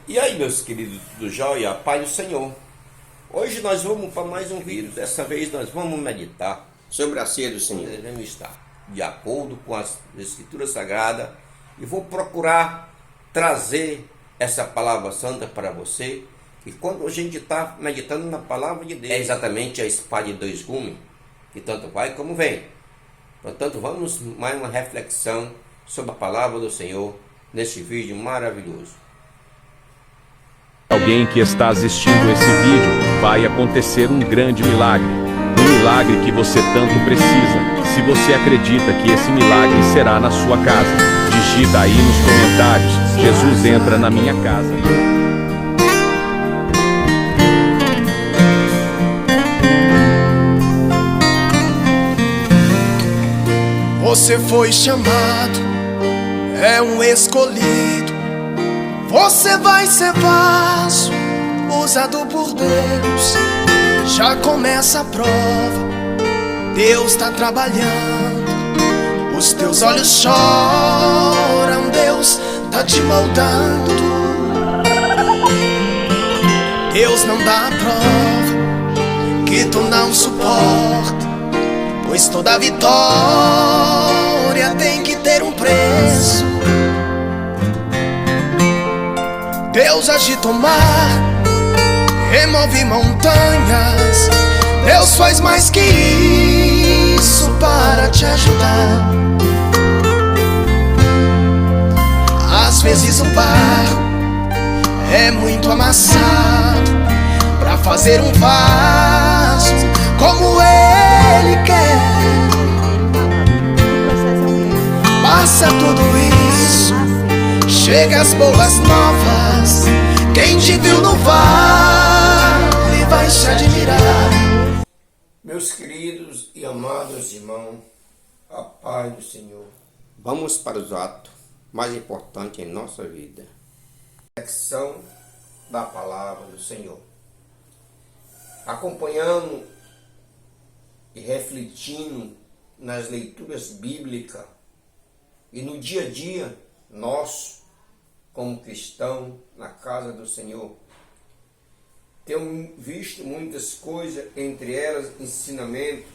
E aí, meus queridos do Jóia, Pai do Senhor. Hoje nós vamos para mais um vídeo. Dessa vez nós vamos meditar sobre a ceia do Senhor. Devemos estar de acordo com as Escrituras Sagradas e vou procurar trazer essa palavra santa para você. E quando a gente está meditando na palavra de Deus, é exatamente a espada de dois gumes, que tanto vai como vem. Portanto, vamos mais uma reflexão sobre a palavra do Senhor nesse vídeo maravilhoso. Alguém que está assistindo esse vídeo, vai acontecer um grande milagre. Um milagre que você tanto precisa. Se você acredita que esse milagre será na sua casa, digita aí nos comentários: Jesus entra na minha casa. Você foi chamado, é um escolhido. Você vai ser vaso, usado por Deus. Já começa a prova, Deus tá trabalhando. Os teus olhos choram, Deus tá te moldando. Deus não dá a prova que tu não suporta, pois toda vitória tem que ter um preço. Deus agita o mar, remove montanhas. Deus faz mais que isso para te ajudar. Às vezes o barro é muito amassado para fazer um vaso como Ele quer. Passa tudo isso, chega as boas novas. Quem te viu no vale vai se admirar. Meus queridos e amados irmãos, a paz do Senhor. Vamos para os atos mais importantes em nossa vida. Reflexão da palavra do Senhor. Acompanhando e refletindo nas leituras bíblicas e no dia a dia nosso, como cristão, na casa do Senhor, tenho visto muitas coisas, entre elas ensinamento,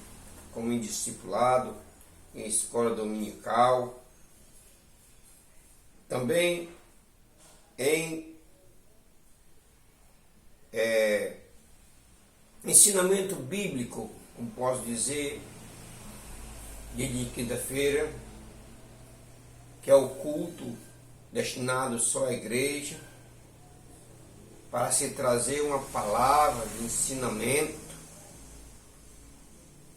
como em discipulado, em escola dominical, também em ensinamento bíblico, como posso dizer, dia de quinta-feira, que é o culto destinado só à igreja, para se trazer uma palavra de ensinamento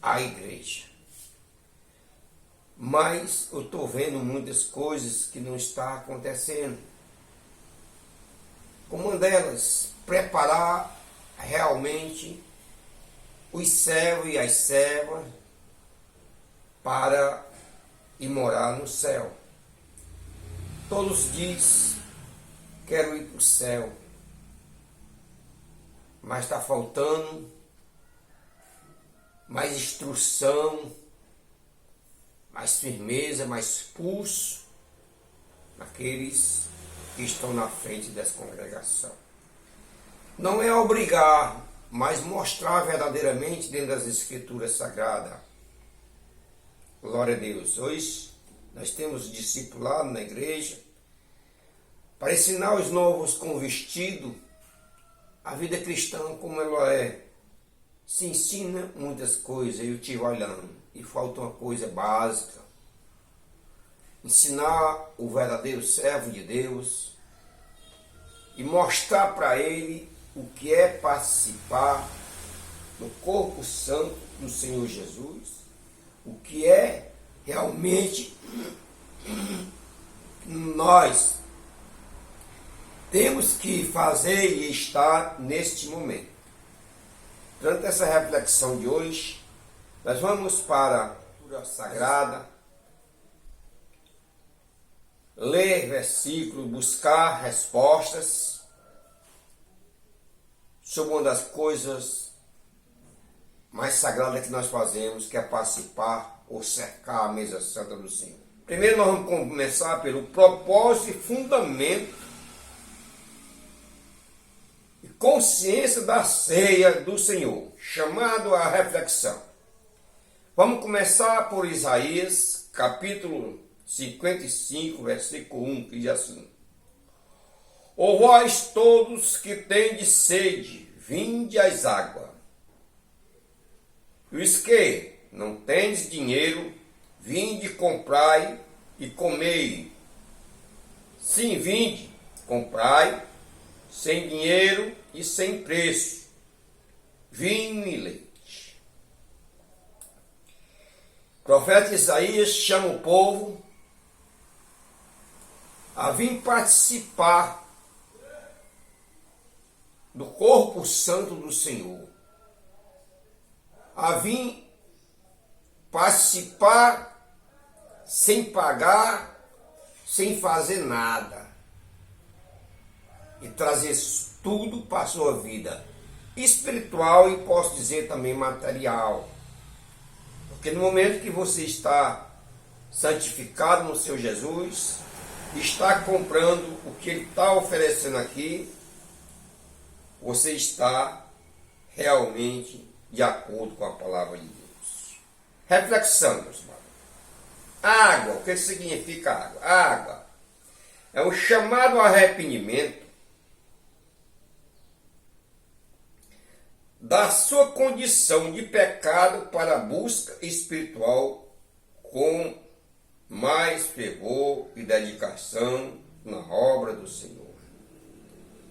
à igreja. Mas eu estou vendo muitas coisas que não estão acontecendo. Como uma delas, preparar realmente os servos e as servas para ir morar no céu. Todos dizem: quero ir para o céu, mas está faltando mais instrução, mais firmeza, mais pulso naqueles que estão na frente dessa congregação. Não é obrigar, mas mostrar verdadeiramente dentro das Escrituras Sagradas. Glória a Deus. Hoje nós temos discipulado na igreja para ensinar os novos convertidos a vida cristã como ela é. Se ensina muitas coisas, eu estive olhando, e falta uma coisa básica: ensinar o verdadeiro servo de Deus e mostrar para ele o que é participar do corpo santo do Senhor Jesus, o que é realmente nós temos que fazer e estar neste momento. Durante essa reflexão de hoje, nós vamos para a Escritura Sagrada, ler versículos, buscar respostas sobre uma das coisas mais sagradas que nós fazemos, que é participar ou cercar a mesa santa do Senhor. Primeiro nós vamos começar pelo propósito e fundamento consciência da ceia do Senhor, chamado à reflexão. Vamos começar por Isaías, capítulo 55, versículo 1, que diz assim: Ó vós todos que tendes sede, vinde às águas. E os que não tendes dinheiro, vinde, comprai e comei. Sim, vinde, comprai, sem dinheiro e sem preço, vinho e leite. O profeta Isaías chama o povo a vir participar do corpo santo do Senhor, a vir participar sem pagar, sem fazer nada, e trazer tudo para a sua vida espiritual e posso dizer também material. Porque no momento que você está santificado no seu Jesus, está comprando o que Ele está oferecendo aqui, você está realmente de acordo com a palavra de Deus. Reflexão, meus irmãos. Água, o que significa água? Água é o chamado arrependimento da sua condição de pecado para a busca espiritual com mais fervor e dedicação na obra do Senhor.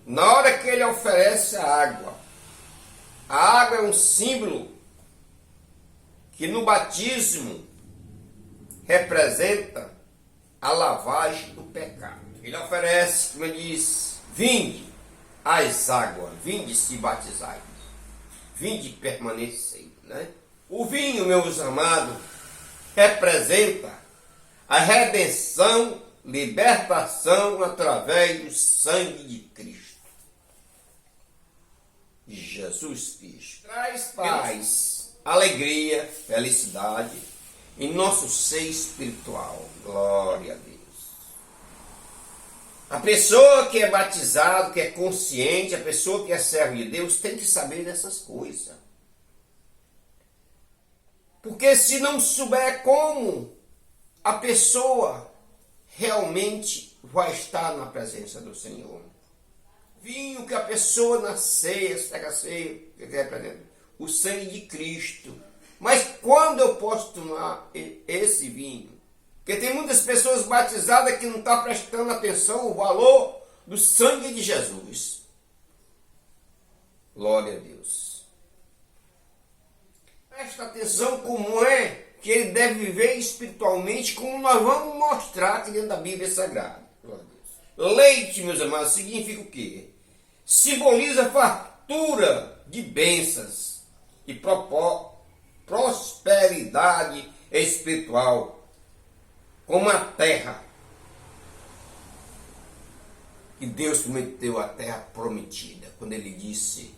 Na hora que Ele oferece a água é um símbolo que no batismo representa a lavagem do pecado. Ele oferece, como ele diz, vinde às águas, vinde se batizai, vinde permanecer, né? O vinho, meus amados, representa a redenção, libertação através do sangue de Cristo, de Jesus Cristo. Traz paz, alegria, felicidade em nosso ser espiritual. Glória a Deus. A pessoa que é batizado, que é consciente, a pessoa que é servo de Deus, tem que saber dessas coisas. Porque se não souber como, a pessoa realmente vai estar na presença do Senhor. Vinho que a pessoa na ceia, pega a ceia, que representa o sangue de Cristo. Mas quando eu posso tomar esse vinho? Porque tem muitas pessoas batizadas que não estão prestando atenção ao valor do sangue de Jesus. Glória a Deus. Presta atenção como é que ele deve viver espiritualmente, como nós vamos mostrar aqui dentro da Bíblia Sagrada. Glória a Deus. Leite, meus amados, significa o quê? Simboliza fartura de bênçãos e prosperidade espiritual, como a terra que Deus prometeu, a terra prometida, quando Ele disse: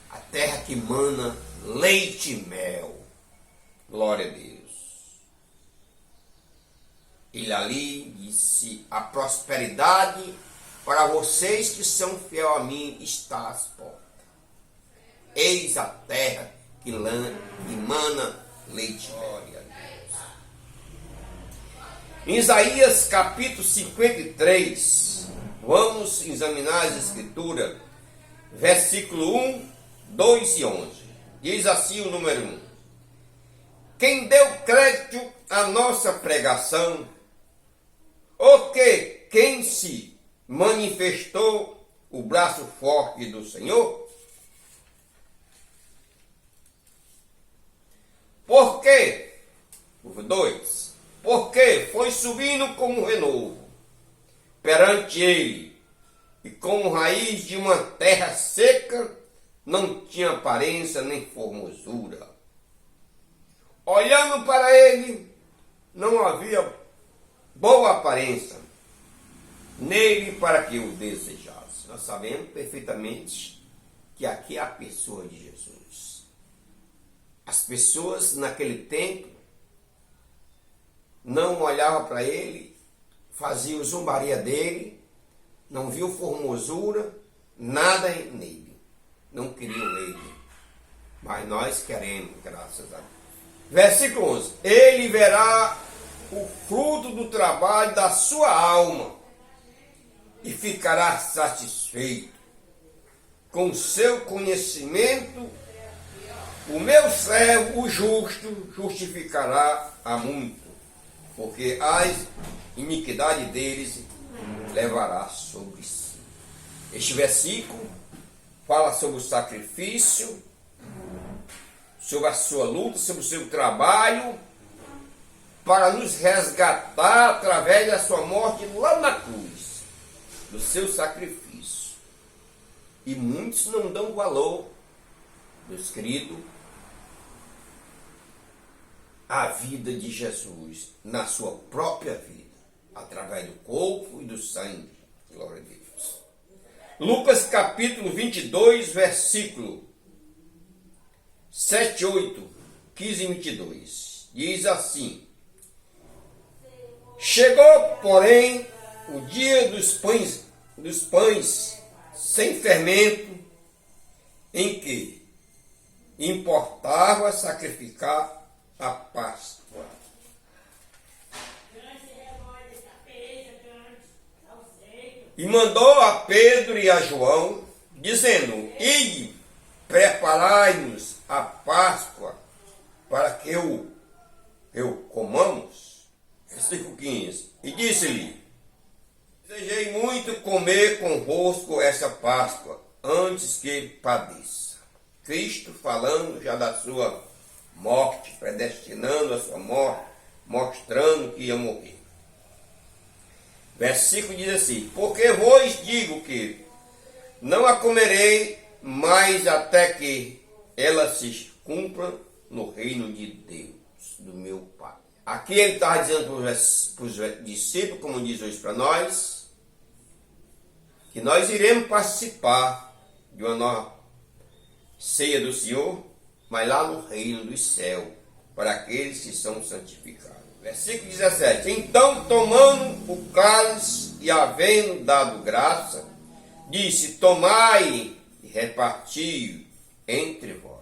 a terra que mana leite e mel. Glória a Deus. Ele ali disse: a prosperidade para vocês que são fiéis a mim está às portas. Eis a terra que mana leite. Glória a Deus. Em Isaías capítulo 53, vamos examinar as escrituras, versículo 1, 2 e 11. Diz assim o número 1. Quem deu crédito à nossa pregação, ou que quem se manifestou o braço forte do Senhor? Porque, 2, porque foi subindo como renovo perante ele, e como raiz de uma terra seca, não tinha aparência nem formosura. Olhando para ele, não havia boa aparência nele para que o desejasse. Nós sabemos perfeitamente que aqui é a pessoa de Jesus. As pessoas naquele tempo não olhavam para ele, faziam zombaria dele, não viu formosura, nada nele. Não queriam ele. Mas nós queremos, graças a Deus. Versículo 11. Ele verá o fruto do trabalho da sua alma e ficará satisfeito. Com seu conhecimento, o meu servo, o justo, justificará a muito, porque as iniquidades deles levará sobre si. Este versículo fala sobre o sacrifício, sobre a sua luta, sobre o seu trabalho, para nos resgatar através da sua morte lá na cruz, do seu sacrifício. E muitos não dão valor, meus queridos, à vida de Jesus, na sua própria vida, através do corpo e do sangue. Glória a Deus. Lucas capítulo 22, versículo 7, 8, 15 e 22. Diz assim: chegou, porém, o dia dos pães sem fermento, em que importava sacrificar a Páscoa. E mandou a Pedro e a João, dizendo: ide, preparai-nos a Páscoa, para que eu comamos. Versículo 15. E disse-lhe: desejei muito comer convosco essa Páscoa, antes que padeça. Cristo falando já da sua morte, predestinando a sua morte, mostrando que ia morrer. Versículo diz assim: porque vos digo que não a comerei mais até que ela se cumpra no reino de Deus, do meu Pai. Aqui ele está dizendo para os discípulos, como diz hoje para nós, que nós iremos participar de uma nova ceia do Senhor, mas lá no reino dos céus, para aqueles que são santificados. Versículo 17. Então, tomando o cálice e havendo dado graça, disse: tomai e reparti entre vós.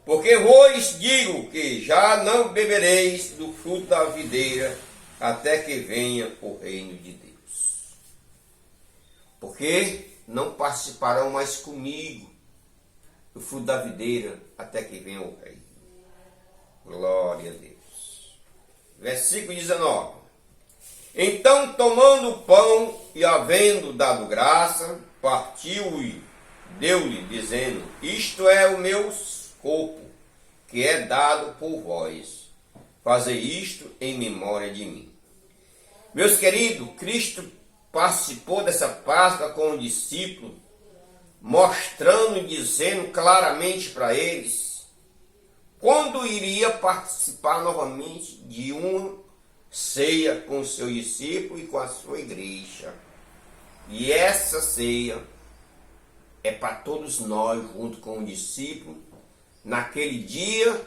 Porque vos digo que já não bebereis do fruto da videira até que venha o reino de Deus. Porque não participarão mais comigo do fruto da videira até que venha o reino. Glória a Deus. Versículo 19. Então, tomando o pão e havendo dado graça, partiu e deu-lhe, dizendo: isto é o meu corpo, que é dado por vós. Fazei isto em memória de mim. Meus queridos, Cristo participou dessa Páscoa com os discípulos, mostrando e dizendo claramente para eles quando iria participar novamente de uma ceia com o seu discípulo e com a sua igreja. E essa ceia é para todos nós, junto com o discípulo, naquele dia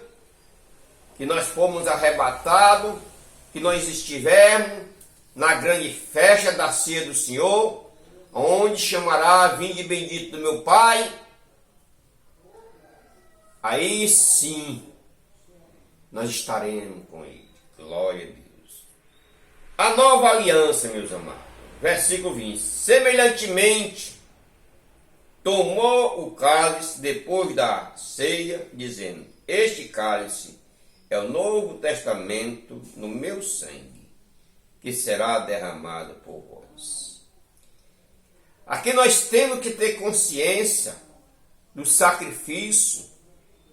que nós fomos arrebatados, que nós estivermos na grande festa da ceia do Senhor, onde chamará: vinde bendito do meu Pai. Aí sim, nós estaremos com Ele. Glória a Deus. A nova aliança, meus amados. Versículo 20. Semelhantemente, tomou o cálice depois da ceia, dizendo: este cálice é o novo testamento no meu sangue, que será derramado por vós. Aqui nós temos que ter consciência do sacrifício,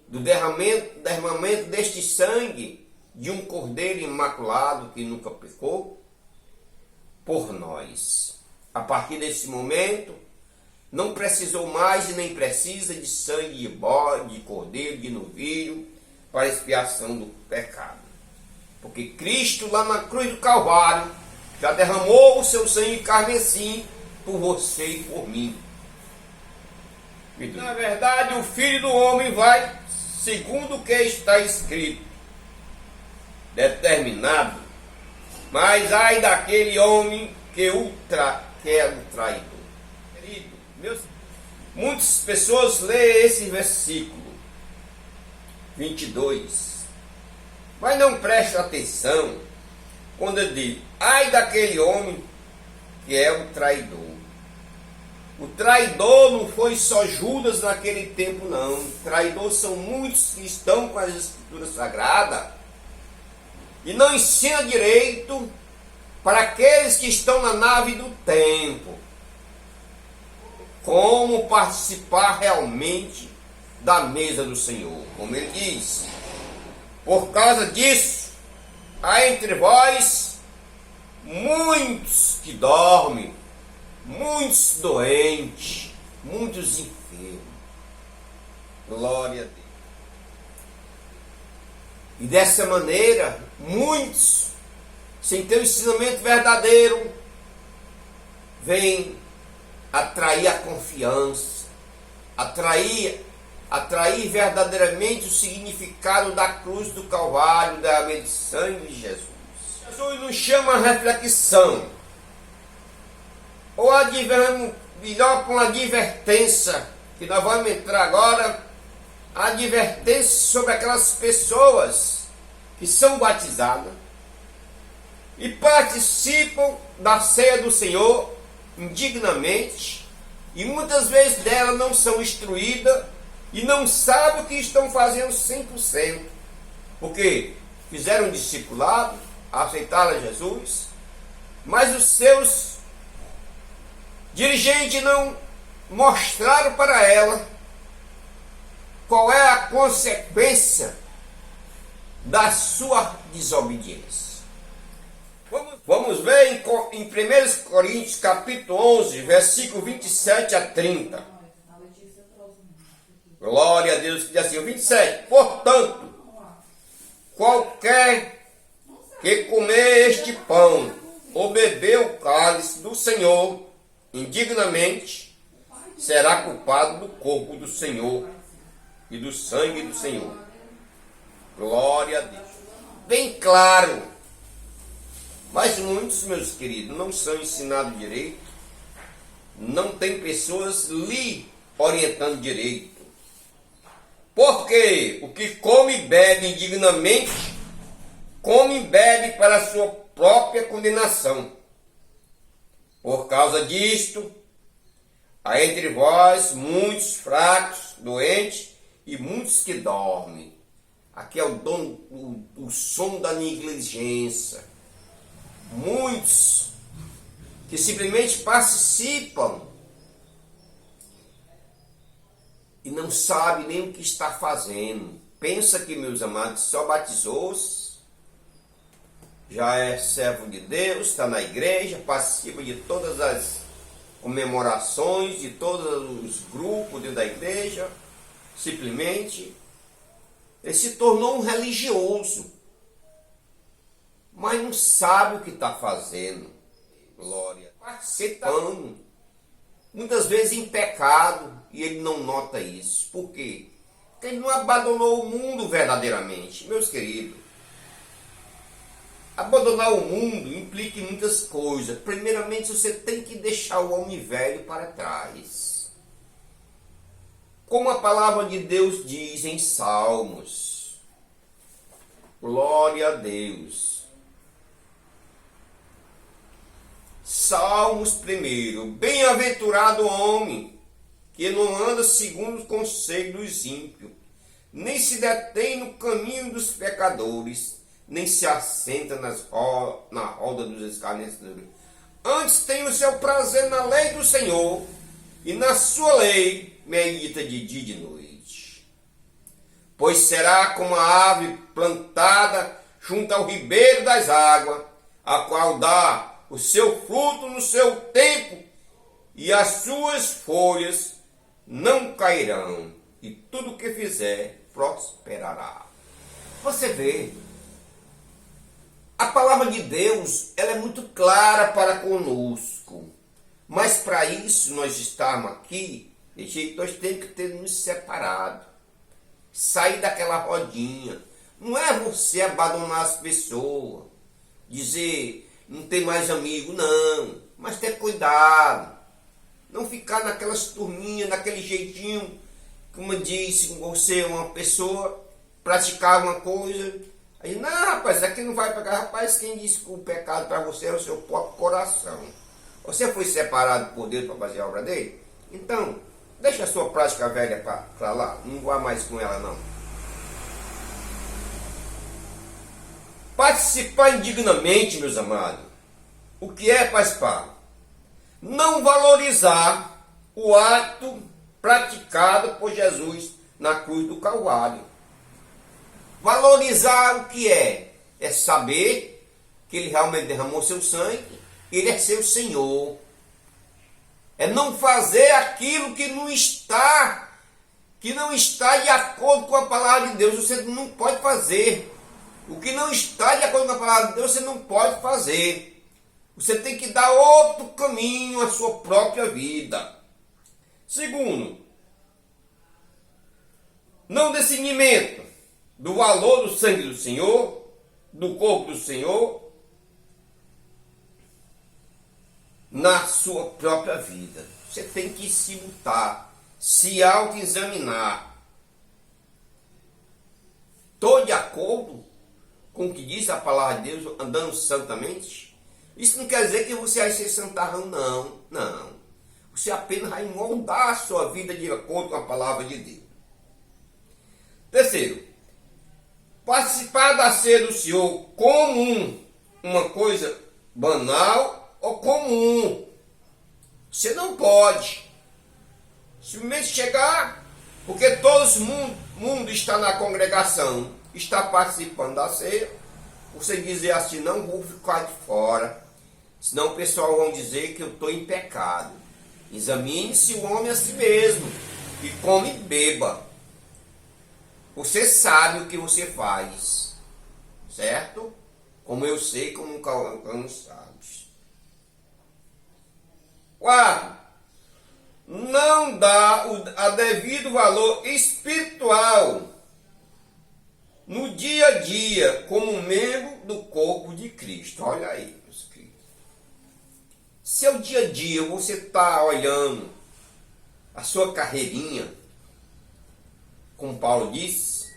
do derramamento deste sangue de um cordeiro imaculado que nunca pecou, por nós. A partir desse momento, não precisou mais e nem precisa de sangue de bode, de cordeiro, de novilho, para expiação do pecado. Porque Cristo, lá na cruz do Calvário, já derramou o seu sangue carmesim por você e por mim. Na verdade, o Filho do Homem vai, segundo o que está escrito, determinado, mas ai daquele homem que que é o traidor. Querido, muitas pessoas leem esse versículo 22, mas não prestam atenção quando ele diz: ai daquele homem que é o traidor. O traidor não foi só Judas naquele tempo, não. O traidor são muitos que estão com as escrituras sagradas e não ensinam direito para aqueles que estão na nave do tempo como participar realmente da mesa do Senhor. Como ele diz: por causa disso, há entre vós muitos que dormem, muitos doentes, muitos enfermos. Glória a Deus. E dessa maneira, muitos, sem ter o ensinamento verdadeiro, vêm atrair a confiança, atrair verdadeiramente o significado da cruz do Calvário, da água de sangue de Jesus. Jesus nos chama a reflexão, ou melhor, com uma advertência, que nós vamos entrar agora, a advertência sobre aquelas pessoas que são batizadas e participam da ceia do Senhor indignamente, e muitas vezes delas não são instruídas e não sabem o que estão fazendo 100%, porque fizeram um discipulado, aceitaram a Jesus, mas os seus dirigentes não mostraram para ela qual é a consequência da sua desobediência. Vamos ver em 1 Coríntios capítulo 11, versículo 27 a 30. Glória a Deus, que diz assim, o 27. Portanto, qualquer que comer este pão ou beber o cálice do Senhor indignamente, será culpado do corpo do Senhor e do sangue do Senhor. Glória a Deus. Bem claro. Mas muitos, meus queridos, não são ensinados direito, não tem pessoas lhe orientando direito. Porque o que come e bebe indignamente, come e bebe para a sua própria condenação. Por causa disto, há entre vós muitos fracos, doentes e muitos que dormem. Aqui é o som da negligência. Muitos que simplesmente participam e não sabem nem o que está fazendo. Pensa que, meus amados, só batizou-se, já é servo de Deus, está na igreja, participa de todas as comemorações, de todos os grupos dentro da igreja, simplesmente ele se tornou um religioso, mas não sabe o que está fazendo. Glória. Participando, muitas vezes em pecado, e ele não nota isso. Por quê? Porque ele não abandonou o mundo verdadeiramente. Meus queridos, abandonar o mundo implica em muitas coisas. Primeiramente, você tem que deixar o homem velho para trás. Como a palavra de Deus diz em Salmos. Glória a Deus. Salmos 1. Bem-aventurado o homem que não anda segundo o conselho dos ímpios, nem se detém no caminho dos pecadores, nem se assenta na roda dos escarnecedores. Antes tem o seu prazer na lei do Senhor, e na sua lei medita de dia e de noite. Pois será como a árvore plantada junto ao ribeiro das águas, a qual dá o seu fruto no seu tempo, e as suas folhas não cairão, e tudo que fizer prosperará. Você vê, a palavra de Deus, ela é muito clara para conosco, mas para isso nós estarmos aqui, nós temos que ter nos separado, sair daquela rodinha. Não é você abandonar as pessoas, dizer não tem mais amigo, não. Mas ter cuidado. Não ficar naquelas turminhas, naquele jeitinho, como eu disse, você é uma pessoa, praticar uma coisa. Aí, não, rapaz, aqui não vai pegar. Rapaz, quem disse que o pecado para você é o seu próprio coração. Você foi separado por Deus para fazer a obra dele? Então, deixa a sua prática velha para lá. Não vá mais com ela, não. Participar indignamente, meus amados. O que é participar? Não valorizar o ato praticado por Jesus na cruz do Calvário. Valorizar o que é? É saber que ele realmente derramou seu sangue, ele é seu Senhor. É não fazer aquilo que não está de acordo com a palavra de Deus. Você não pode fazer. O que não está de acordo com a palavra de Deus, você não pode fazer. Você tem que dar outro caminho à sua própria vida. Segundo, não discernimento do valor do sangue do Senhor, do corpo do Senhor, na sua própria vida. Você tem que se lutar, se autoexaminar. Estou de acordo com o que diz a palavra de Deus, andando santamente? Isso não quer dizer que você vai ser santarrão, não. Não. Você apenas vai moldar a sua vida de acordo com a palavra de Deus. Terceiro, participar da ceia do Senhor como uma coisa banal ou comum. Você não pode simplesmente chegar, porque todo mundo está na congregação, está participando da ceia, você dizer assim, não vou ficar de fora, senão o pessoal vai dizer que eu estou em pecado. Examine-se o homem a si mesmo e come e beba. Você sabe o que você faz, certo? Como eu sei, como um cão sabe. 4. Não dá a devido valor espiritual no dia a dia como membro do corpo de Cristo. Olha aí, meus queridos. Seu dia a dia você está olhando a sua carreirinha, como Paulo disse,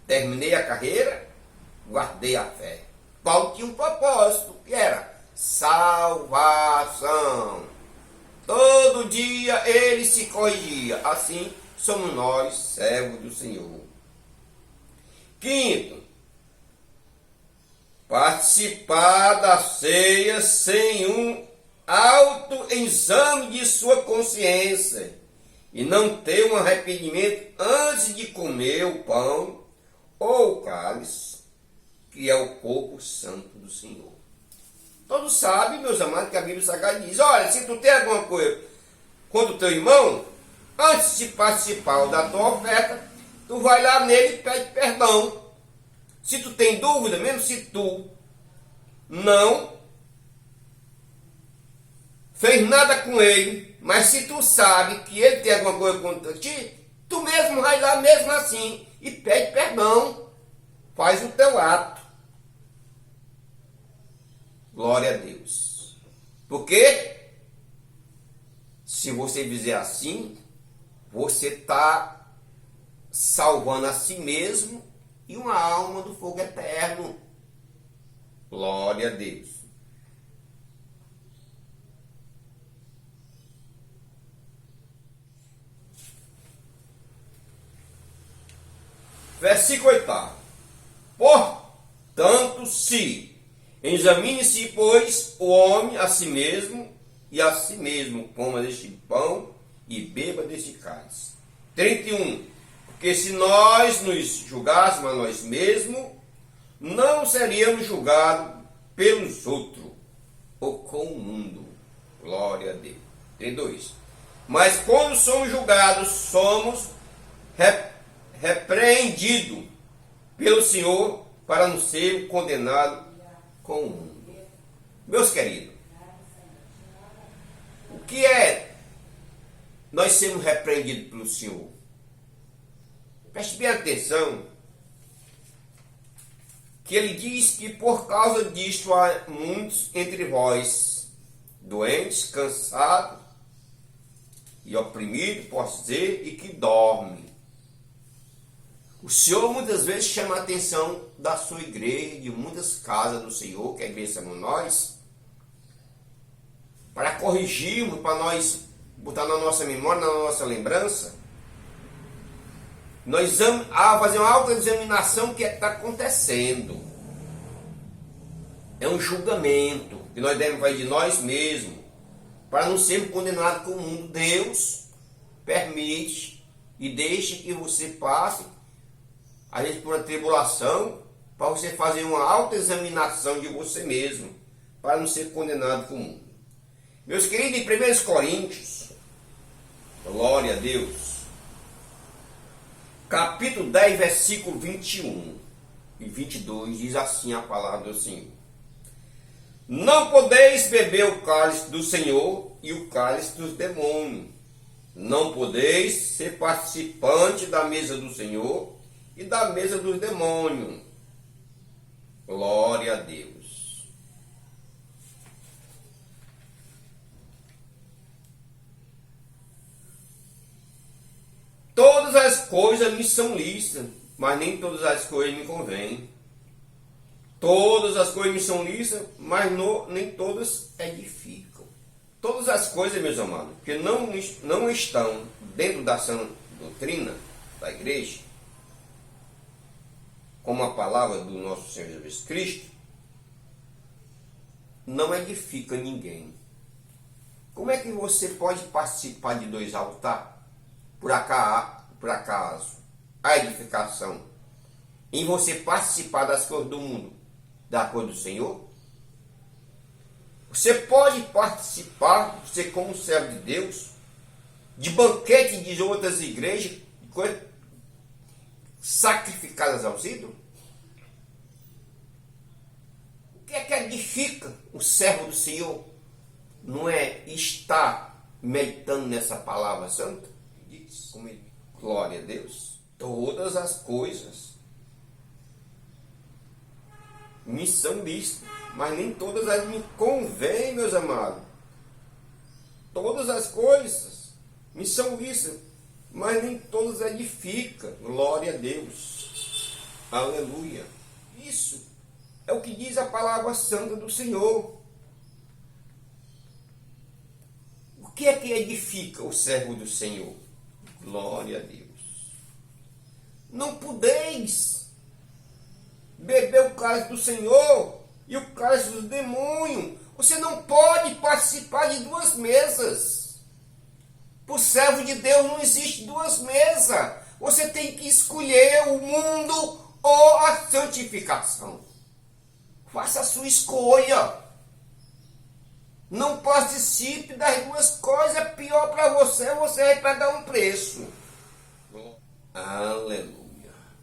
terminei a carreira, guardei a fé. Paulo tinha um propósito, que era salvação. Todo dia ele se corrigia. Assim somos nós, servos do Senhor. 5. Participar da ceia sem um autoexame de sua consciência e não ter um arrependimento antes de comer o pão ou o cálice, que é o corpo santo do Senhor. Todos sabem, meus amados, que a Bíblia Sagrada diz, olha, se tu tem alguma coisa contra o teu irmão, antes de participar da tua oferta, tu vai lá nele e pede perdão. Se tu tem dúvida, mesmo se tu não fez nada com ele, mas se tu sabe que ele tem alguma coisa contra ti, tu mesmo vai lá mesmo assim e pede perdão. Faz o teu ato. Glória a Deus. Porque se você fizer assim, você está salvando a si mesmo e uma alma do fogo eterno. Glória a Deus. Versículo 8. Portanto, se examine-se, pois, o homem a si mesmo, e a si mesmo coma deste pão e beba deste cálice. 31. Porque se nós nos julgássemos a nós mesmos, não seríamos julgados pelos outros ou com o mundo. Glória a Deus. 32. Mas quando somos julgados, somos repreendidos pelo Senhor para não ser condenados com o mundo. Meus queridos, o que é nós sermos repreendidos pelo Senhor? Preste bem atenção, que ele diz que por causa disto há muitos entre vós doentes, cansados e oprimidos, posso dizer, e que dorme. O Senhor muitas vezes chama a atenção da sua igreja, de muitas casas do Senhor, que a igreja somos nós, para corrigirmos, para nós botar na nossa memória, na nossa lembrança, nós vamos fazer uma autoexaminação que está acontecendo. É um julgamento que nós devemos fazer de nós mesmos, para não sermos condenados com o mundo. Deus permite e deixa que você passe, às vezes, por uma tribulação, para você fazer uma autoexaminação de você mesmo, para não ser condenado com o mundo. Meus queridos, em 1 Coríntios, glória a Deus, capítulo 10, versículo 21 e 22, diz assim a palavra do Senhor: não podeis beber o cálice do Senhor e o cálice dos demônios. Não podeis ser participante da mesa do Senhor e da mesa dos demônios. Glória a Deus. Todas as coisas me são lícitas, mas nem todas as coisas me convêm. Todas as coisas me são lícitas, mas nem todas edificam. Todas as coisas, meus amados, que não estão dentro da sã doutrina da igreja, como a palavra do nosso Senhor Jesus Cristo, não edifica ninguém. Como é que você pode participar de dois altares? Por acaso, a edificação em você participar das coisas do mundo, da coisa do Senhor? Você pode participar, você como servo de Deus, de banquete de outras igrejas, de coisas sacrificadas aos ídolos? O que é que edifica o servo do Senhor? Não é estar meditando nessa palavra santa? Diz, glória a Deus. Todas as coisas me são lícitas, mas nem todas elas me convêm, meus amados. Todas as coisas me são lícitas, mas nem todas edificam. Glória a Deus. Aleluia. Isso é o que diz a palavra santa do Senhor. O que é que edifica o servo do Senhor? Glória a Deus. Não podeis beber o cálice do Senhor e o cálice do demônio. Você não pode participar de duas mesas. Para o servo de Deus não existe duas mesas. Você tem que escolher o mundo ou a santificação. Faça a sua escolha. Não participe das duas coisas. Pior para você, você vai pagar um preço. Aleluia.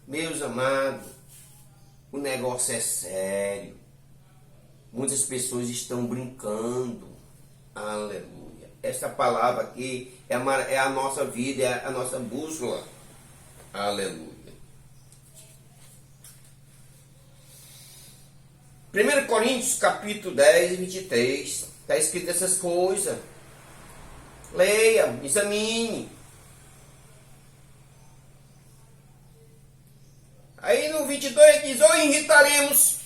Meus amados, o negócio é sério. Muitas pessoas estão brincando. Aleluia. Essa palavra aqui é a nossa vida, é a nossa bússola. Aleluia. 1 Coríntios capítulo 10 e 23. Está escrito essas coisas. Leia, examine. Aí no 22 diz: ou irritaremos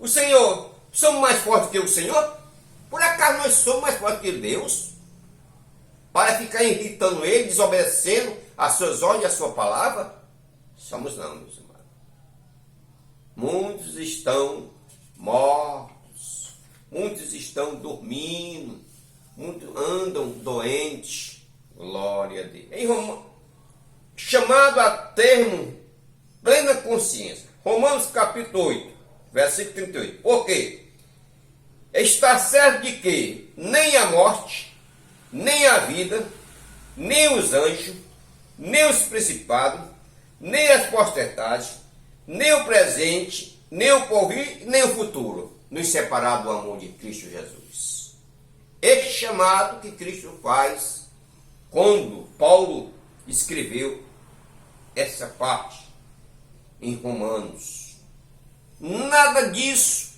o Senhor? Somos mais fortes que o Senhor? Por acaso nós somos mais fortes que Deus? Para ficar irritando Ele, desobedecendo as suas ordens e a sua palavra? Somos não, meus amados. Muitos estão mortos, muitos estão dormindo, muitos andam doentes. Glória a Deus. Em Roma, chamado a termo plena consciência. Romanos capítulo 8, versículo 38. Por quê? Está certo de que nem a morte, nem a vida, nem os anjos, nem os principados, nem as potestades, nem o presente, nem o porvir, nem o futuro nos separar do amor de Cristo Jesus. Este chamado que Cristo faz quando Paulo escreveu essa parte em Romanos. Nada disso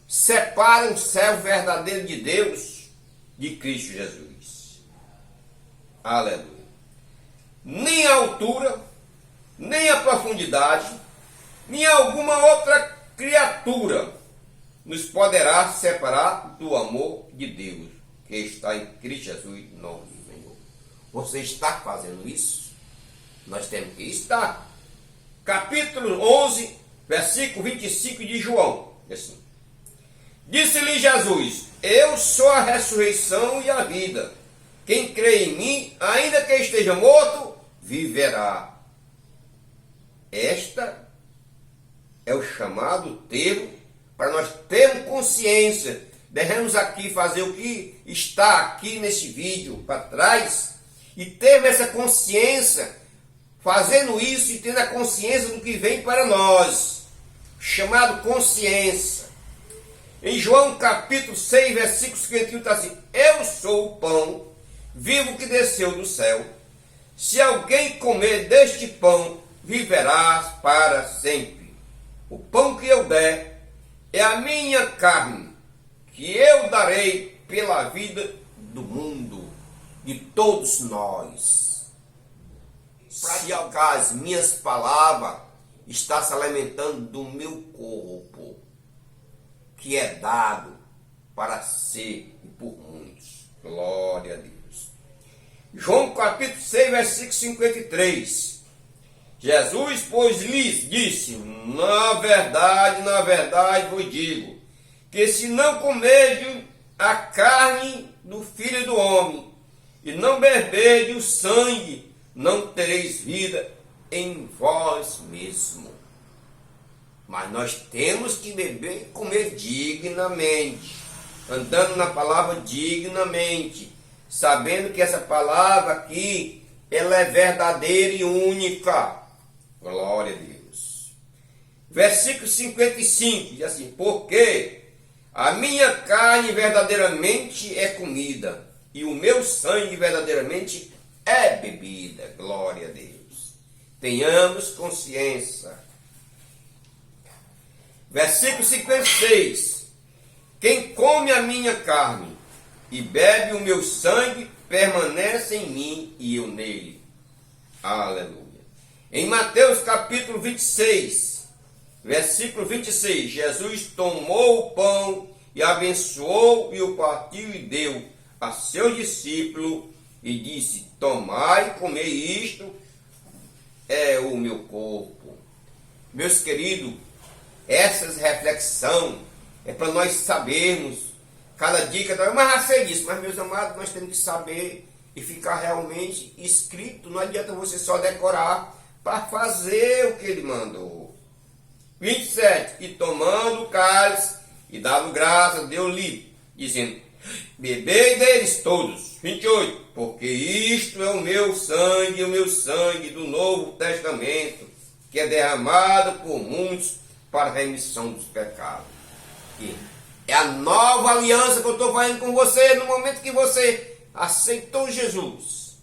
separa um servo verdadeiro de Deus de Cristo Jesus. Aleluia. Nem a altura, nem a profundidade, nem alguma outra criatura nos poderá separar do amor de Deus que está em Cristo Jesus, nosso Senhor. Você está fazendo isso? Nós temos que estar. Capítulo 11, versículo 25 de João. Assim. Disse-lhe Jesus: eu sou a ressurreição e a vida. Quem crê em mim, ainda que esteja morto, viverá. Esta é o chamado termo para nós termos consciência. Devemos aqui fazer o que está aqui nesse vídeo para trás e termos essa consciência, fazendo isso e tendo a consciência do que vem para nós, chamado consciência. Em João capítulo 6, versículo 51 está assim: eu sou o pão vivo que desceu do céu. Se alguém comer deste pão, viverá para sempre. O pão que eu der é a minha carne, que eu darei pela vida do mundo, de todos nós. Se as minhas palavras estão se alimentando do meu corpo, que é dado para ser e por muitos. Glória a Deus. João capítulo 6, versículo 53. Jesus, pois, lhes disse: na verdade vos digo, que se não comerdes a carne do Filho do Homem, e não beberdes o sangue, não tereis vida em vós mesmo. Mas nós temos que beber e comer dignamente, andando na palavra dignamente, sabendo que essa palavra aqui, ela é verdadeira e única. Glória a Deus. Versículo 55 diz assim: porque a minha carne verdadeiramente é comida, e o meu sangue verdadeiramente é bebida. Glória a Deus. Tenhamos consciência. Versículo 56. Quem come a minha carne e bebe o meu sangue, permanece em mim e eu nele. Aleluia. Em Mateus capítulo 26, versículo 26, Jesus tomou o pão e abençoou e o partiu e deu a seus discípulos e disse: tomai e comei, isto é o meu corpo. Meus queridos, essa reflexão é para nós sabermos cada dia, mas já sei disso, mas meus amados, nós temos que saber e ficar realmente escrito. Não adianta você só decorar para fazer o que ele mandou. 27. E tomando o cálice e dando graças, deu-lhe, dizendo: bebei deles todos. 28. Porque isto é o meu sangue do Novo Testamento, que é derramado por muitos para a remissão dos pecados. E é a nova aliança que eu estou fazendo com você no momento que você aceitou Jesus.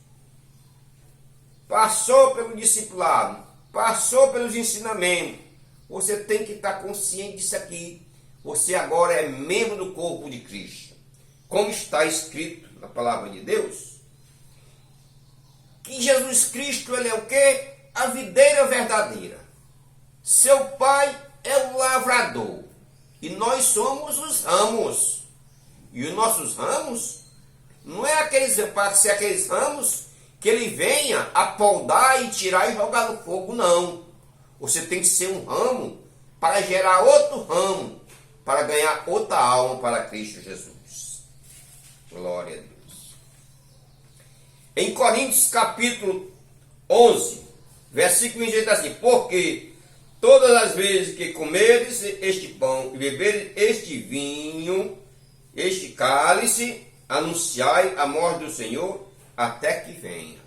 Passou pelo discipulado, passou pelos ensinamentos. Você tem que estar consciente disso aqui. Você agora é membro do corpo de Cristo. Como está escrito na palavra de Deus, que Jesus Cristo, ele é o quê? A videira verdadeira. Seu pai é o lavrador. E nós somos os ramos. E os nossos ramos não é para ser aqueles ramos que ele venha apoldar e tirar e jogar no fogo, não. Você tem que ser um ramo para gerar outro ramo, para ganhar outra alma para Cristo Jesus. Glória a Deus. Em Coríntios capítulo 11, versículo 28 assim: porque todas as vezes que comeres este pão e beberes este vinho, este cálice, anunciai a morte do Senhor até que venha.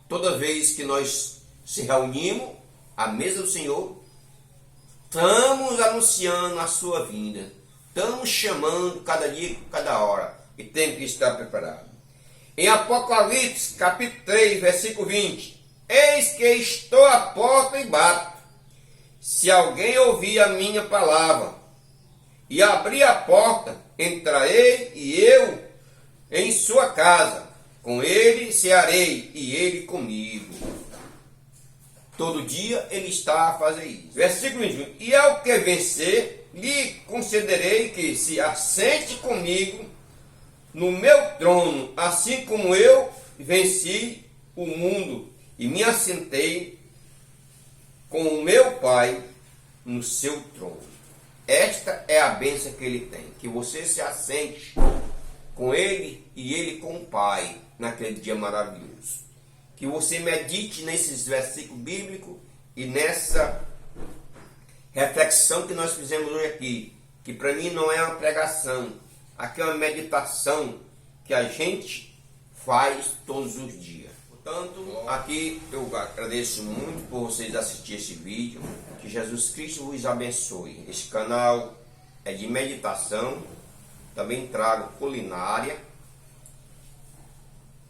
Toda vez que nós se reunimos à mesa do Senhor, estamos anunciando a sua vinda. Estamos chamando cada dia, cada hora. E tem que estar preparado. Em Apocalipse, capítulo 3, versículo 20. Eis que estou à porta e bato. Se alguém ouvir a minha palavra e abrir a porta, entrarei e eu em sua casa, com ele cearei e ele comigo. Todo dia ele está a fazer isso. Versículo 21. E ao que vencer, lhe concederei que se assente comigo no meu trono, assim como eu venci o mundo e me assentei com o meu Pai no seu trono. Esta é a bênção que ele tem, que você se assente com ele e ele com o Pai naquele dia maravilhoso. Que você medite nesses versículos bíblicos e nessa reflexão que nós fizemos hoje aqui, que para mim não é uma pregação, aqui é uma meditação que a gente faz todos os dias. Portanto, aqui eu agradeço muito por vocês assistirem esse vídeo. Que Jesus Cristo vos abençoe. Este canal é de meditação. Também trago culinária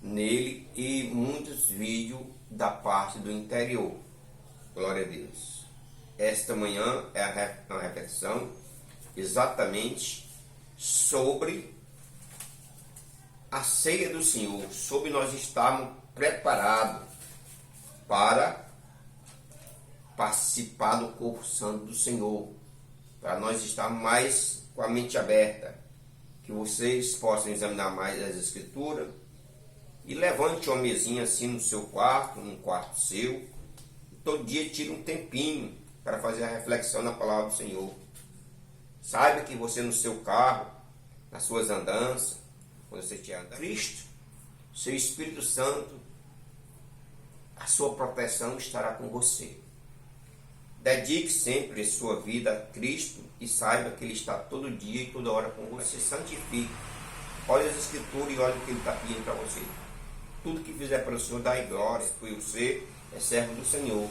nele e muitos vídeos da parte do interior. Glória a Deus. Esta manhã é uma reflexão exatamente sobre a ceia do Senhor, sobre nós estarmos preparados para participar do corpo santo do Senhor, para nós estarmos mais com a mente aberta, que vocês possam examinar mais as Escrituras e levante uma mesinha assim no seu quarto, num quarto seu, e todo dia tire um tempinho para fazer a reflexão na palavra do Senhor. Saiba que você no seu carro, nas suas andanças, quando você estiver andando, Cristo, seu Espírito Santo, a sua proteção estará com você. Dedique sempre sua vida a Cristo e saiba que Ele está todo dia e toda hora com você. Santifique. Olhe as Escrituras e olhe o que Ele está pedindo para você. Tudo que fizer para o Senhor, dá glória. Pois você é servo do Senhor.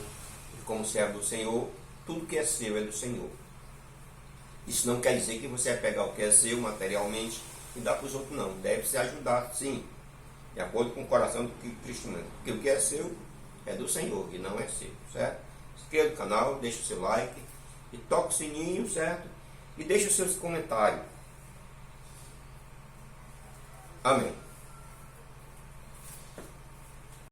E como servo do Senhor, tudo que é seu é do Senhor. Isso não quer dizer que você vai pegar o que é seu materialmente e dar para os outros, não. Deve se ajudar, sim, de acordo com o coração do cristiano. Porque o que é seu é do Senhor e não é seu, certo? Se inscreva no canal, deixe o seu like e toque o sininho, certo? E deixe os seus comentários. Amém.